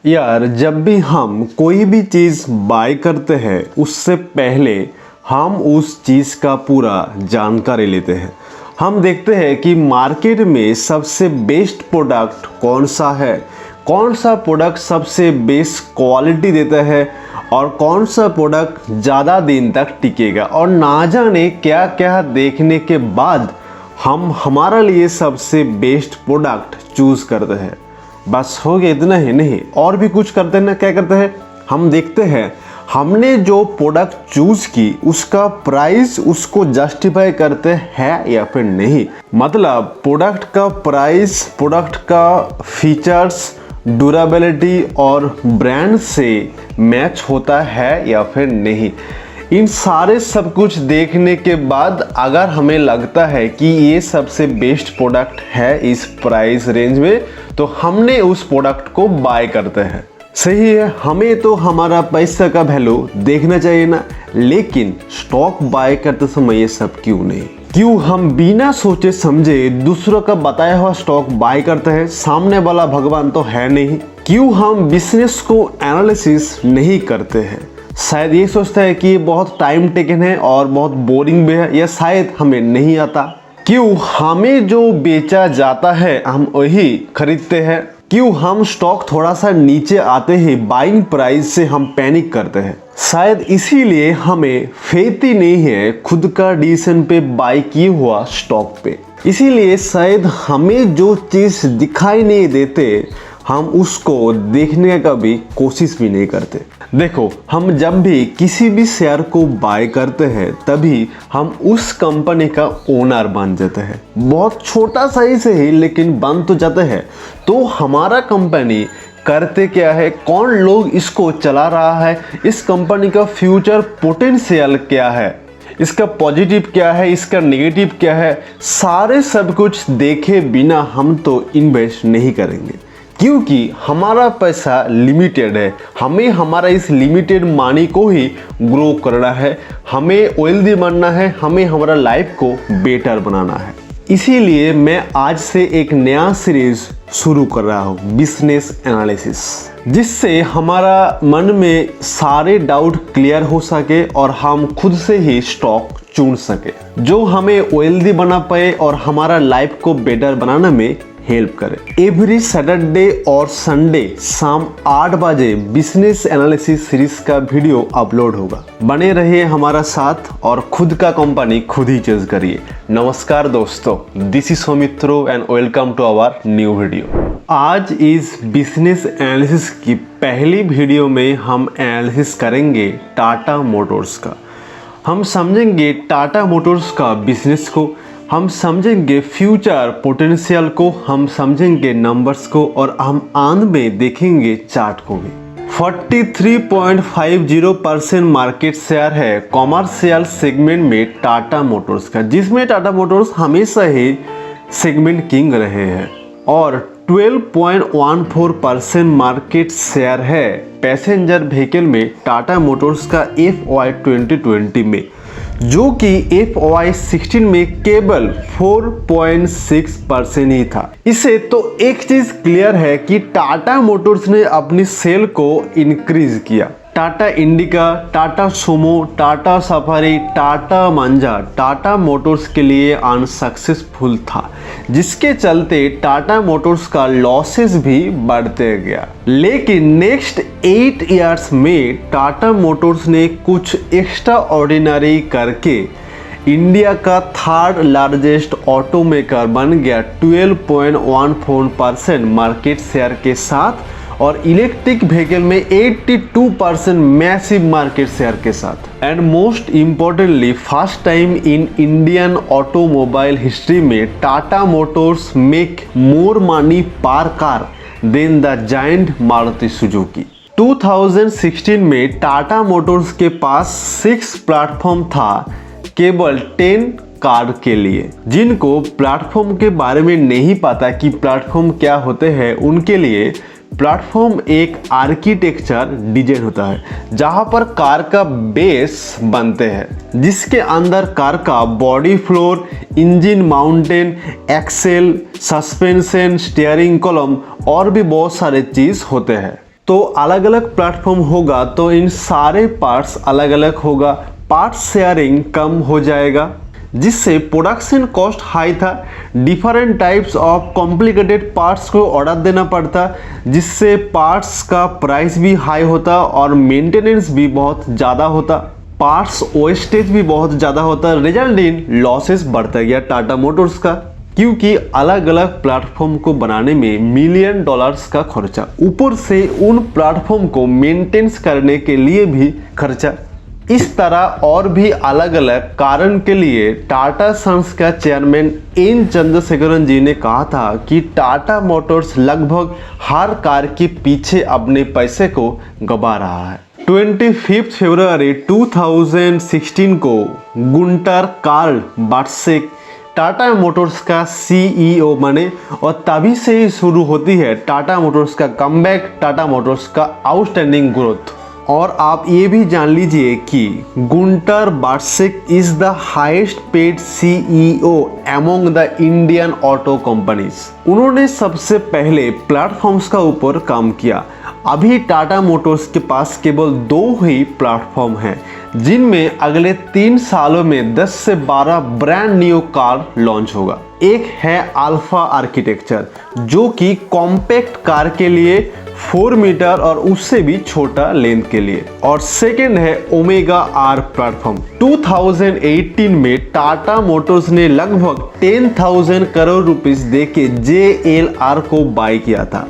यार जब भी हम कोई भी चीज़ बाय करते हैं उससे पहले हम उस चीज़ का पूरा जानकारी लेते हैं। हम देखते हैं कि मार्केट में सबसे बेस्ट प्रोडक्ट कौन सा है, कौन सा प्रोडक्ट सबसे बेस्ट क्वालिटी देता है और कौन सा प्रोडक्ट ज़्यादा दिन तक टिकेगा, और ना जाने क्या क्या देखने के बाद हम हमारा लिए सबसे बेस्ट प्रोडक्ट चूज़ करते हैं। बस हो गया, इतना ही नहीं और भी कुछ करते हैं ना। क्या करते हैं, हम देखते हैं हमने जो प्रोडक्ट चूज की उसका प्राइस उसको जस्टिफाई करते हैं या फिर नहीं। मतलब प्रोडक्ट का प्राइस, प्रोडक्ट का फीचर्स, ड्यूरेबिलिटी और ब्रांड से मैच होता है या फिर नहीं। इन सारे सब कुछ देखने के बाद अगर हमें लगता है कि ये सबसे बेस्ट प्रोडक्ट है इस प्राइस रेंज में, तो हमने उस प्रोडक्ट को बाय करते हैं। सही है, हमें तो हमारा पैसा का वैल्यू देखना चाहिए ना। लेकिन स्टॉक बाय करते समय ये सब क्यों नहीं? क्यों हम बिना सोचे समझे दूसरों का बताया हुआ स्टॉक बाय करते हैं? सामने वाला भगवान तो है नहीं। क्यों हम बिजनेस को एनालिसिस नहीं करते हैं? शायद ये सोचता है कि ये बहुत टाइम टेकन है और बहुत बोरिंग भी है, या शायद हमें नहीं आता। क्यों हमें जो बेचा जाता है हम वही खरीदते हैं? क्यों हम स्टॉक थोड़ा सा नीचे आते ही बाइंग प्राइस से हम पैनिक करते हैं? शायद इसीलिए हमें फेथ ही नहीं है खुद का डिसीजन पे बाय किए हुआ स्टॉक पे। इसीलिए शायद हमें जो चीज़ दिखाई नहीं देते हम उसको देखने का भी कोशिश भी नहीं करते। देखो, हम जब भी किसी भी शेयर को बाय करते हैं तभी हम उस कंपनी का ओनर बन जाते हैं। बहुत छोटा सा ही सही लेकिन बन तो जाते हैं। तो हमारा कंपनी करते क्या है, कौन लोग इसको चला रहा है, इस कंपनी का फ्यूचर पोटेंशियल क्या है, इसका पॉजिटिव क्या है, इसका नेगेटिव क्या है, सारे सब कुछ देखे बिना हम तो इन्वेस्ट नहीं करेंगे। क्योंकि हमारा पैसा लिमिटेड है, हमें हमारा इस लिमिटेड मनी को ही ग्रो करना है, हमें वेल्दी बनना है, हमें हमारा लाइफ को बेटर बनाना है। इसीलिए मैं आज से एक नया सीरीज शुरू कर रहा हूँ, बिजनेस एनालिसिस, जिससे हमारा मन में सारे डाउट क्लियर हो सके और हम खुद से ही स्टॉक चुन सके जो हमें वेल्दी बना पाए और हमारा लाइफ को बेटर बनाने में हेल्प करे। एवरी सैटरडे और संडे शाम 8 बजे बिजनेस एनालिसिस सीरीज का वीडियो अपलोड होगा। बने रहिए हमारा साथ और खुद का कंपनी खुद ही चूज करिए। नमस्कार दोस्तों, this is Soumitro and welcome to our new video. आज इस बिजनेस एनालिसिस की पहली वीडियो में हम एनालिसिस करेंगे टाटा मोटर्स का। हम समझेंगे टाटा मोटर्स का बिजनेस को, हम समझेंगे फ्यूचर पोटेंशियल को, हम समझेंगे नंबर्स को और हम अंत में देखेंगे चार्ट को भी। 43.50% मार्केट शेयर है कॉमर्शियल सेगमेंट में टाटा मोटर्स का, जिसमें टाटा मोटर्स हमेशा ही सेगमेंट किंग रहे हैं। और 12.14% मार्केट शेयर है पैसेंजर व्हीकल में टाटा मोटर्स का FY 2020 में, जो कि FY 16 में केवल 4.6% ही था। इससे तो एक चीज क्लियर है कि टाटा मोटर्स ने अपनी सेल को इंक्रीज किया। Tata Indica, Tata Sumo, Tata Safari, Tata Manza Tata Motors के लिए अनसक्सेसफुल था, जिसके चलते टाटा मोटर्स का लॉसेस भी बढ़ते गया। लेकिन नेक्स्ट 8 इयर्स में टाटा मोटर्स ने कुछ एक्स्ट्रा ऑर्डिनरी करके इंडिया का थर्ड लार्जेस्ट ऑटोमेकर बन गया 12.14% मार्केट शेयर के साथ, और इलेक्ट्रिक व्हीकल में 82% मैसिव मार्केट शेयर के साथ। And most importantly first time in Indian automobile history में Tata Motors make more money per car than the giant Maruti Suzuki. 2016 में टाटा मोटर्स के पास 6 प्लेटफॉर्म था केवल 10 कार के लिए। जिनको प्लेटफॉर्म के बारे में नहीं पता कि प्लेटफॉर्म क्या होते हैं, उनके लिए प्लेटफॉर्म एक आर्किटेक्चर डिजाइन होता है जहां पर कार का बेस बनते हैं, जिसके अंदर कार का body floor, engine mounting, axle, suspension, steering column और भी बहुत सारे चीज होते हैं। तो अलग अलग प्लेटफॉर्म होगा तो इन सारे पार्ट्स अलग अलग होगा, पार्ट शेयरिंग कम हो जाएगा, जिससे प्रोडक्शन कॉस्ट हाई था, different types of complicated parts को ऑर्डर देना पड़ता, जिससे पार्ट्स का प्राइस भी हाई होता और मेंटेनेंस भी बहुत ज़्यादा होता, पार्ट्स वेस्टेज भी बहुत ज़्यादा होता, रिजल्ट इन लॉसेस बढ़ता गया टाटा मोटर्स का, क्योंकि अलग अलग प्लेटफॉर्म को बनाने में मिलियन डॉलर्स का खर्चा, ऊपर से उन प्लेटफॉर्म को मेंटेन्स करने के लिए भी खर्चा। इस तरह और भी अलग अलग कारण के लिए टाटा सन्स का चेयरमैन एन चंद्रशेखरन जी ने कहा था कि टाटा मोटर्स लगभग हर कार के पीछे अपने पैसे को गंवा रहा है। 25 फरवरी 2016 को Guenter Karl Butschek Tata Motors का सीईओ बने और तभी से ही शुरू होती है टाटा मोटर्स का कमबैक, टाटा मोटर्स का आउटस्टैंडिंग ग्रोथ। और आप ये भी जान लीजिए कि Guenter Butschek is the highest paid CEO among the Indian auto companies. उन्होंने सबसे पहले प्लेटफॉर्म्स का ऊपर काम किया। अभी टाटा मोटर्स के पास केवल 2 ही प्लेटफॉर्म हैं, जिनमें अगले 3 सालों में 10 से 12 ब्रांड न्यू कार लॉन्च होगा। एक है अल्फा आर्किटेक्चर, जो कि कॉम्पैक्ट कार के लिए 4 मीटर और उससे भी छोटा लेंथ के लिए, और सेकेंड है ओमेगा आर प्लेटफॉर्म। 2018 में टाटा मोटर्स ने लगभग 10,000 करोड़ रुपीस देके JLR को बाय किया था।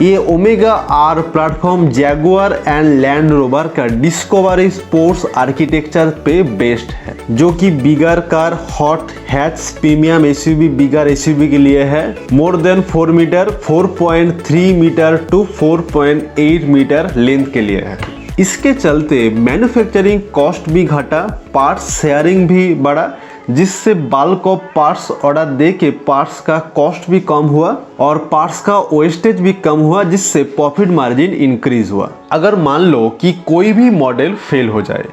ये Omega R platform Jaguar and Land Rover का डिस्कवरी स्पोर्ट्स आर्किटेक्चर पे बेस्ड है, जो कि bigger car, hot hatch, premium SUV, bigger SUV के लिए है। More than 4 metre, 4.3 metre to 4.8 metre length के लिए है। इसके चलते मैन्युफैक्चरिंग कॉस्ट भी घटा, पार्ट्स शेयरिंग भी बढ़ा, जिससे बल्क ऑफ पार्ट्स ऑर्डर दे के पार्ट्स का कॉस्ट भी कम हुआ और पार्ट्स का वेस्टेज भी कम हुआ, जिससे प्रॉफिट मार्जिन इंक्रीज हुआ। अगर मान लो कि कोई भी मॉडल फेल हो जाए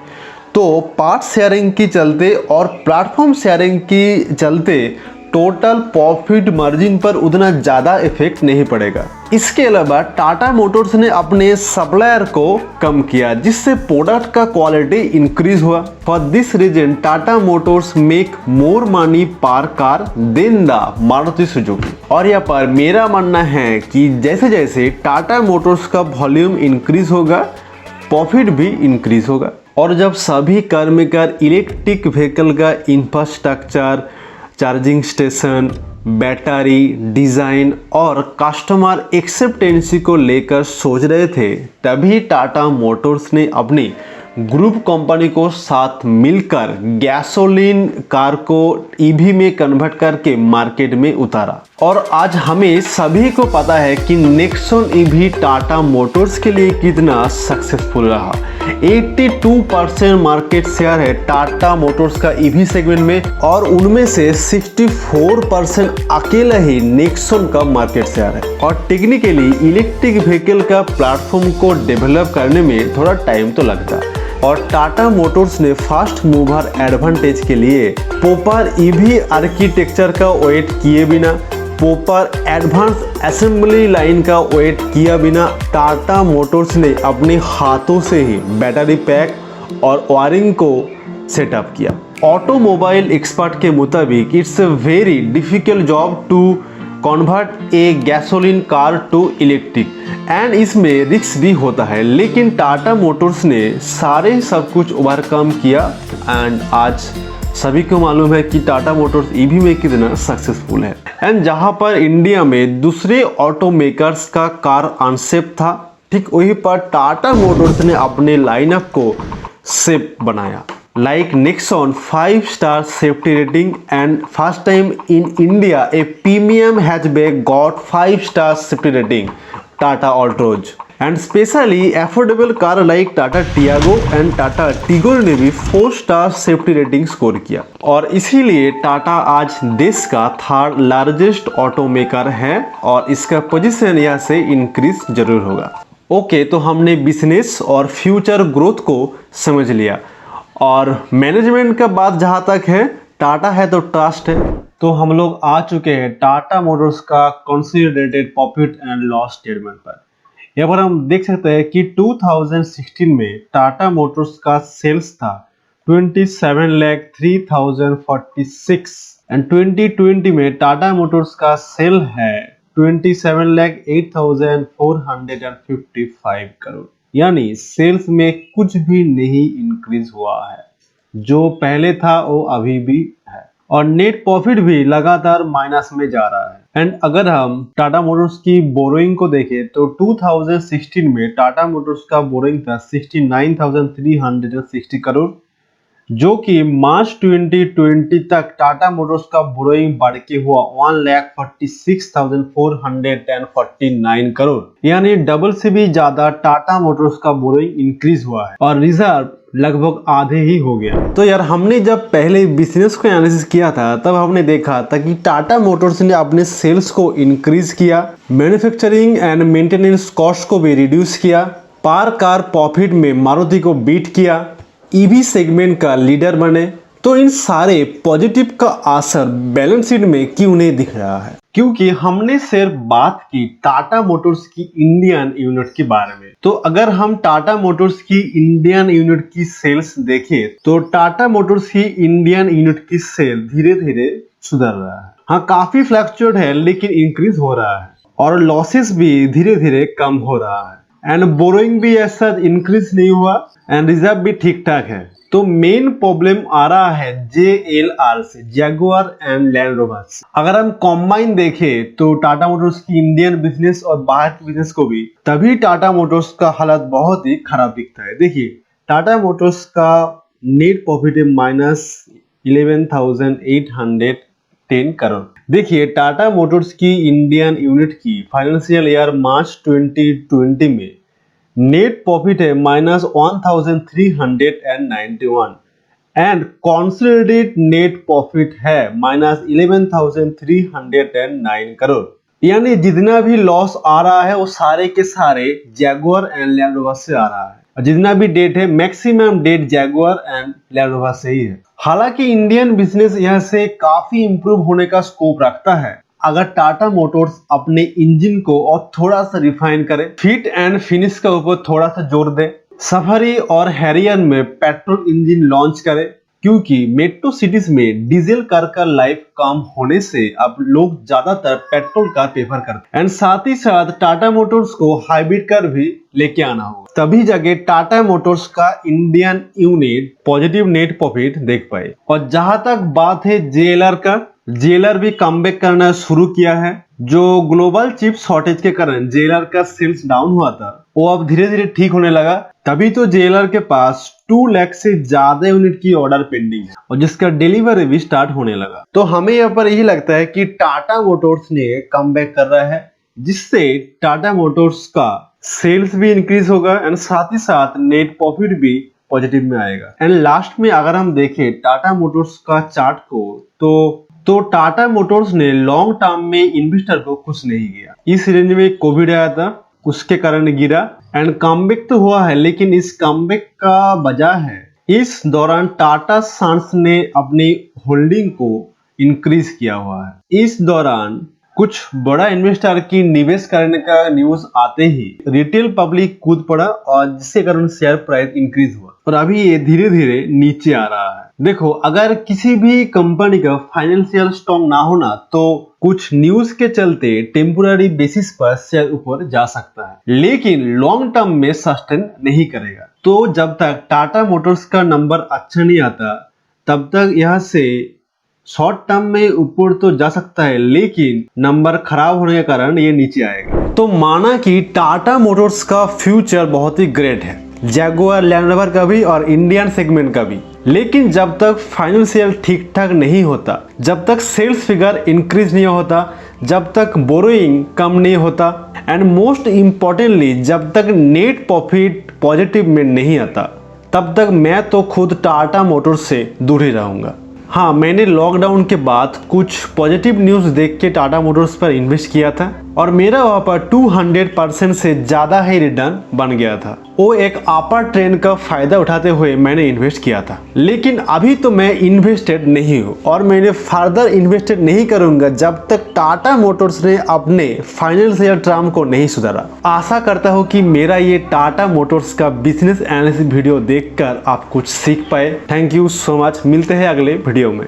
तो पार्ट शेयरिंग की चलते और प्लेटफॉर्म शेयरिंग की चलते टोटल प्रॉफिट मार्जिन पर उतना ज़्यादा इफेक्ट नहीं पड़ेगा। इसके अलावा टाटा मोटर्स ने अपने सप्लायर को कम किया, जिससे प्रोडक्ट का क्वालिटी इंक्रीज हुआ। For this reason Tata Motors make more money per car than the Maruti Suzuki. और यहाँ पर मेरा मानना है कि जैसे जैसे टाटा मोटर्स का वॉल्यूम इंक्रीज होगा, प्रॉफिट भी इंक्रीज होगा। और जब सभी कार मेकर इलेक्ट्रिक व्हीकल का infrastructure, charging station, battery, design और कस्टमर एक्सेप्टेंसी को लेकर सोच रहे थे, तभी टाटा मोटर्स ने अपनी ग्रुप कंपनी को साथ मिलकर गैसोलीन कार को ईवी में कन्वर्ट करके मार्केट में उतारा। और आज हमें सभी को पता है कि नेक्सॉन ईवी टाटा मोटर्स के लिए कितना सक्सेसफुल रहा। 82% मार्केट शेयर है टाटा मोटर्स का ईवी सेगमेंट में, और उनमें से 64% अकेला ही नेक्सॉन का मार्केट शेयर है। और टेक्निकली इलेक्ट्रिक व्हीकल का प्लेटफॉर्म को डेवलप करने में थोड़ा टाइम तो लगता है, और टाटा मोटर्स ने फास्ट मूवर एडवांटेज के लिए प्रॉपर ईवी आर्किटेक्चर का वेट किए बिना, प्रॉपर एडवांस असेंबली लाइन का वेट किया बिना टाटा मोटर्स ने अपने हाथों से ही बैटरी पैक और वायरिंग को सेटअप किया। ऑटोमोबाइल एक्सपर्ट के मुताबिक it's a very difficult job to convert a gasoline car to electric, and इसमें रिस्क भी होता है, लेकिन टाटा मोटर्स ने सारे सब कुछ ओवरकम किया। एंड आज सभी को मालूम है कि टाटा मोटर्स ईवी में कितना सक्सेसफुल है। एंड जहां पर इंडिया में दूसरे ऑटो मेकर्स का कार अनसेफ था, ठीक वहीं पर टाटा मोटर्स ने अपने लाइनअप को सेफ बनाया। Like Nexon 5-star safety rating, and first time in India a premium hatchback got 5-star safety rating, Tata Altroz, and specially affordable car like Tata Tiago and Tata Tigor ने भी 4-star safety rating score किया। और इसीलिए टाटा आज देश का 3rd largest auto maker है, और इसका पोजीशन यहाँ से इंक्रीज जरूर होगा। ओके, तो हमने बिजनेस और फ्यूचर ग्रोथ को समझ लिया, और मैनेजमेंट का बात जहां तक है, टाटा है तो ट्रस्ट है। तो हम लोग आ चुके हैं टाटा मोटर्स का consolidated profit and loss statement पर। यहाँ पर हम देख सकते हैं कि 2016 में टाटा मोटर्स का सेल्स था 27,03,046 एंड 2020 में टाटा मोटर्स का सेल है 27,08,455 करोड़। यानी सेल्स में कुछ भी नहीं इंक्रीज हुआ है, जो पहले था वो अभी भी है, और नेट प्रॉफिट भी लगातार माइनस में जा रहा है। एंड अगर हम टाटा मोटर्स की बोरोइंग को देखें तो 2016 में टाटा मोटर्स का बोरोइंग था 69,360 करोड़, जो कि मार्च 2020 तक टाटा मोटर्स का बोरोइंग बढ़ के हुआ 1,46,449 करोड़। यानी डबल से भी ज्यादा टाटा मोटर्स का बोरोइंग इंक्रीज हुआ है और रिजर्व लगभग आधे ही हो गया। तो यार हमने जब पहले बिजनेस को एनालिसिस किया था तब हमने देखा था कि टाटा मोटर्स ने अपने सेल्स को इंक्रीज किया, मैन्युफैक्चरिंग एंड मेंटेनेंस कॉस्ट को भी रिड्यूस किया, पर कार प्रॉफिट में मारुति को बीट किया, ईवी सेगमेंट का लीडर बने। तो इन सारे पॉजिटिव का असर बैलेंस शीट में क्यों नहीं दिख रहा है? क्योंकि हमने सिर्फ बात की टाटा मोटर्स की इंडियन यूनिट के बारे में। तो अगर हम टाटा मोटर्स की इंडियन यूनिट की सेल्स देखें तो टाटा मोटर्स की इंडियन यूनिट की सेल धीरे धीरे सुधर रहा है। हाँ, काफी फ्लक्चुएट है लेकिन इंक्रीज हो रहा है, और लॉसेस भी धीरे धीरे कम हो रहा है, एंड बोरोइंग भी ऐसा इंक्रीज नहीं हुआ, एंड रिजर्व भी ठीक ठाक है। तो मेन प्रॉब्लम आ रहा है JLR से, जैगुआर एंड लैंड रोवर से। अगर हम कॉम्बाइन देखें तो टाटा मोटर्स की इंडियन बिजनेस और बाहर के बिजनेस को भी, तभी टाटा मोटर्स का हालत बहुत ही खराब दिखता है। देखिए टाटा मोटर्स का नेट प्रॉफिट है -11,810 करोड़। देखिए टाटा मोटर्स की इंडियन यूनिट की फाइनेंशियल ईयर मार्च 2020 में नेट प्रॉफिट है -1,391 एंड कॉन्सोलिडेटेड नेट प्रॉफिट है -11,309 करोड़। यानी जितना भी लॉस आ रहा है वो सारे के सारे जैगुआर एंड लैंड रोवर से आ रहा है, और जितना भी डेट है maximum debt Jaguar and Land Rover से ही है। हालांकि इंडियन बिजनेस यहाँ से काफी इंप्रूव होने का स्कोप रखता है अगर टाटा मोटर्स अपने इंजन को और थोड़ा सा रिफाइन करे, फिट एंड फिनिश के ऊपर थोड़ा सा जोर दे, सफारी और हैरियर में पेट्रोल इंजन लॉन्च करे, क्योंकि मेट्रो सिटीज में डीजल कार का लाइफ कम होने से अब लोग ज्यादातर पेट्रोल कार प्रेफर करते हैं। एंड साथ ही साथ टाटा मोटर्स को हाइब्रिड कार भी लेके आना होगा, तभी जगह टाटा मोटर्स का Indian unit positive net profit देख पाए। और जहां तक बात है JLR का, JLR भी कमबैक करना शुरू किया है। जो ग्लोबल चिप शॉर्टेज के कारण JLR का सेल्स डाउन हुआ था वो अब धीरे धीरे ठीक होने लगा, तभी तो JLR के पास 2 लाख से ज्यादा यूनिट की ऑर्डर पेंडिंग है और जिसका डिलीवरी भी स्टार्ट होने लगा। तो हमें यहाँ पर यही लगता है कि टाटा मोटर्स ने कमबैक कर रहा है, जिससे टाटा मोटर्स का सेल्स भी इंक्रीज होगा एंड साथ ही साथ नेट प्रॉफिट भी पॉजिटिव में आएगा। एंड लास्ट में अगर हम देखें टाटा मोटर्स का चार्ट को तो टाटा मोटर्स ने लॉन्ग टर्म में इन्वेस्टर को खुश नहीं किया। इस रेंज में कोविड आया था, उसके कारण गिरा, एंड कमबैक तो हुआ है, लेकिन इस कमबैक का वजह है इस दौरान टाटा सन्स ने अपनी होल्डिंग को इंक्रीज किया हुआ है। इस दौरान कुछ बड़ा इन्वेस्टर की निवेश करने का न्यूज आते ही रिटेल पब्लिक कूद पड़ा और जिसके कारण शेयर प्राइस इंक्रीज हुआ और अभी ये धीरे धीरे नीचे आ रहा है। देखो अगर किसी भी कंपनी का फाइनेंशियल स्ट्रॉन्ग ना होना तो कुछ न्यूज के चलते टेम्पोररी बेसिस पर शेयर ऊपर जा सकता है, लेकिन लॉन्ग टर्म में सस्टेन नहीं करेगा। तो जब तक टाटा मोटर्स का नंबर अच्छा नहीं आता तब तक यहाँ से शॉर्ट टर्म में ऊपर तो जा सकता है, लेकिन नंबर खराब होने के कारण ये नीचे आएगा। तो माना कि टाटा मोटर्स का फ्यूचर बहुत ही ग्रेट है, जैगुआर लैंड रोवर का भी और इंडियन सेगमेंट का भी, लेकिन जब तक फाइनेंशियल ठीक ठाक नहीं होता, जब तक सेल्स फिगर इंक्रीज नहीं होता, जब तक बोरोइंग कम नहीं होता, एंड मोस्ट इम्पोर्टेंटली जब तक नेट प्रॉफिट पॉजिटिव में नहीं आता, तब तक मैं तो खुद टाटा मोटर्स से दूर ही रहूंगा। हाँ, मैंने लॉकडाउन के बाद कुछ पॉजिटिव न्यूज़ देख के टाटा मोटर्स पर इन्वेस्ट किया था, और मेरा वहाँ पर 200% से ज़्यादा ही रिटर्न बन गया था। वो एक अपर ट्रेंड का फायदा उठाते हुए मैंने इन्वेस्ट किया था। लेकिन अभी तो मैं इन्वेस्टेड नहीं हूँ और मैंने फर्दर इन्वेस्टेड नहीं करूँगा जब तक टाटा मोटर्स ने अपने फाइनेंशियल टर्म को नहीं सुधारा। आशा करता हूँ कि मेरा ये टाटा मोटर्स का बिजनेस एनालिसिस वीडियो देखकर आप कुछ सीख पाए। Thank you so much. मिलते हैं अगले वीडियो में।